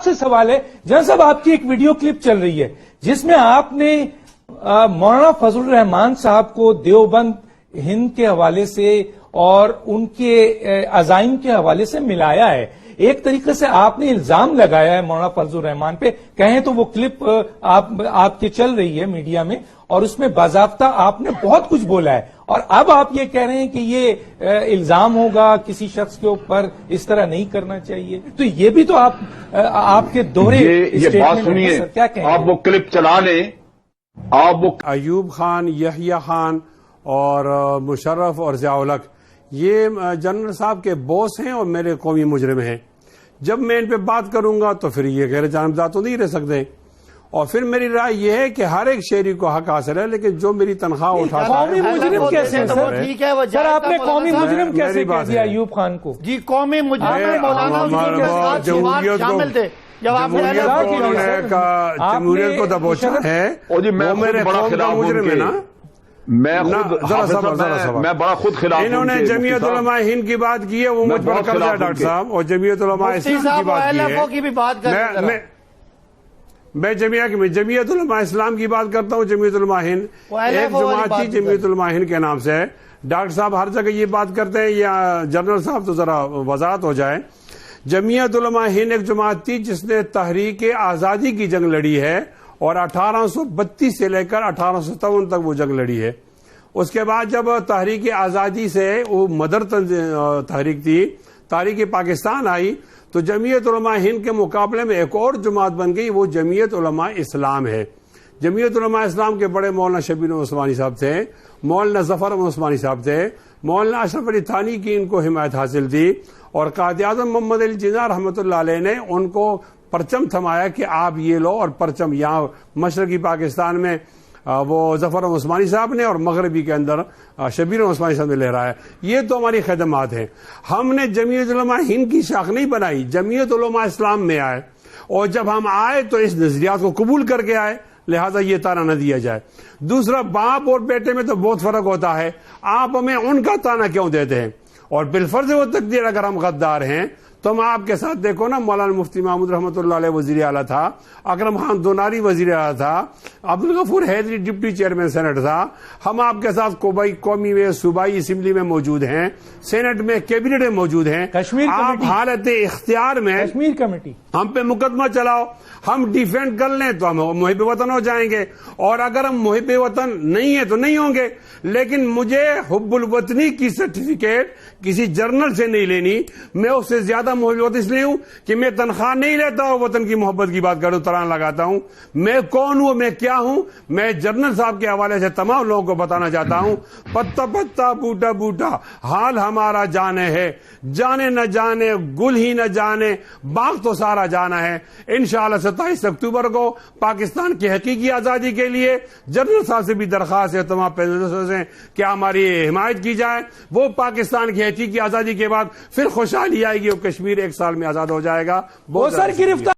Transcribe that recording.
آپ سے سوال ہے، جہاں صاحب آپ کی ایک ویڈیو کلپ چل رہی ہے جس میں آپ نے مولانا فضل الرحمان صاحب کو دیوبند ہند کے حوالے سے اور ان کے عزائم کے حوالے سے ملایا ہے. ایک طریقے سے آپ نے الزام لگایا ہے مولانا فضل الرحمان پہ. کہیں تو وہ کلپ آپ کی چل رہی ہے میڈیا میں، اور اس میں باضابطہ آپ نے بہت کچھ بولا ہے، اور اب آپ یہ کہہ رہے ہیں کہ یہ الزام ہوگا کسی شخص کے اوپر، اس طرح نہیں کرنا چاہیے. تو یہ بھی تو آپ کے دوہرے یہ بات سنیے، کیا کہیں آپ وہ کلپ چلا لیں. آپ وہ ایوب خان، یحییٰ خان اور مشرف اور ضیاء الحق یہ جنرل صاحب کے باس ہیں اور میرے قومی مجرم ہیں. جب میں ان پہ بات کروں گا تو پھر یہ غیر جانبدار تو نہیں رہ سکتے. اور پھر میری رائے یہ ہے کہ ہر ایک شہری کو حق حاصل ہے، لیکن جو میری تنخواہ اٹھاتا ہے قومی مجرم کیسے ہیں سر؟ آپ نے قومی مجرم کیسے کہہ دیا ایوب خان کو؟ جی قومی مجرم مولانا شامل تھے. جمہوریت کو دبوچا ہے، وہ میرے قوم کا مجرم ہے نا. میں بڑا خود خلاف. انہوں نے جمعیت علماء ہند کی بات کی ہے، وہ مجھ پر قبضہ ہے ڈاکٹر صاحب، اور جمعیت علماء اسلام کی بات کی ہے. میں جمعیت علماء اسلام کی بات کرتا ہوں. جمعیت علماء ہند ایک جماعت تھی، جمعیت علماء ہند کے نام سے ہے. ڈاکٹر صاحب ہر جگہ یہ بات کرتے ہیں، یا جنرل صاحب تو ذرا وضاحت ہو جائے. جمعیت علماء ہند ایک جماعت تھی جس نے تحریک آزادی کی جنگ لڑی ہے، اور 1832 سے لے کر 1857 تک وہ جنگ لڑی ہے. اس کے بعد جب تحریک آزادی سے وہ مدر تحریک تھی، تحریک پاکستان آئی، تو جمعیت علماء ہند کے مقابلے میں ایک اور جماعت بن گئی، وہ جمعیت علماء اسلام ہے. جمعیت علماء اسلام کے بڑے مولانا شبیر احمد عثمانی صاحب تھے، مولانا ظفر احمد عثمانی صاحب تھے، مولانا اشرف علی تھانی کی ان کو حمایت حاصل تھی، اور قائد اعظم محمد علی جناح رحمۃ اللہ علیہ نے ان کو پرچم تھمایا کہ آپ یہ لو. اور پرچم یہاں مشرقی پاکستان میں وہ ظفر احمد عثمانی صاحب نے، اور مغربی کے اندر شبیر احمد عثمانی صاحب نے لہرایا. یہ تو ہماری خدمات ہیں. ہم نے جمعیت علماء ہند کی شاخ نہیں بنائی، جمعیت علماء اسلام میں آئے، اور جب ہم آئے تو اس نظریات کو قبول کر کے آئے، لہذا یہ تانا نہ دیا جائے. دوسرا، باپ اور بیٹے میں تو بہت فرق ہوتا ہے. آپ ہمیں ان کا تانا کیوں دیتے ہیں؟ اور بالفرض وہ تقدیر اگر ہم غدار ہیں تو ہم آپ کے ساتھ دیکھو نا، مولانا مفتی محمود رحمۃ اللہ علیہ وزیر اعلیٰ تھا، اکرم خان دوناری وزیر اعلیٰ تھا، عبدالغفور حیدری ڈپٹی چیئرمین سینٹ تھا. ہم آپ کے ساتھ قومی میں صوبائی اسمبلی میں موجود ہیں، سینٹ میں، کیبنٹ میں موجود ہیں. آپ حالت اختیار میں کشمیر کمیٹی ہم پہ مقدمہ چلاؤ، ہم ڈیفینڈ کر لیں تو ہم محب وطن ہو جائیں گے، اور اگر ہم محب وطن نہیں ہیں تو نہیں ہوں گے. لیکن مجھے حب الوطنی کی سرٹیفکیٹ کسی جرنل سے نہیں لینی. میں اس سے زیادہ محب وطن اس لیے ہوں کہ میں تنخواہ نہیں لیتا ہوں، وطن کی محبت کی بات کروں، تران لگاتا ہوں. میں کون ہوں، میں کیا ہوں؟ میں جرنل صاحب کے حوالے سے تمام لوگوں کو بتانا چاہتا ہوں، پتا پتا بوٹا بوٹا حال ہمارا جانے ہے، جانے نہ جانے گل ہی نہ جانے باغ تو سارا جانا ہے. انشاءاللہ 27 اکتوبر کو پاکستان کی حقیقی آزادی کے لیے جنرل صاحب سے بھی درخواست ہے، تمام پیسوں سے، کہ ہماری حمایت کی جائے. وہ پاکستان کی حقیقی آزادی کے بعد پھر خوشحالی آئے گی، اور کشمیر 1 سال میں آزاد ہو جائے گا. وہ سر گرفتار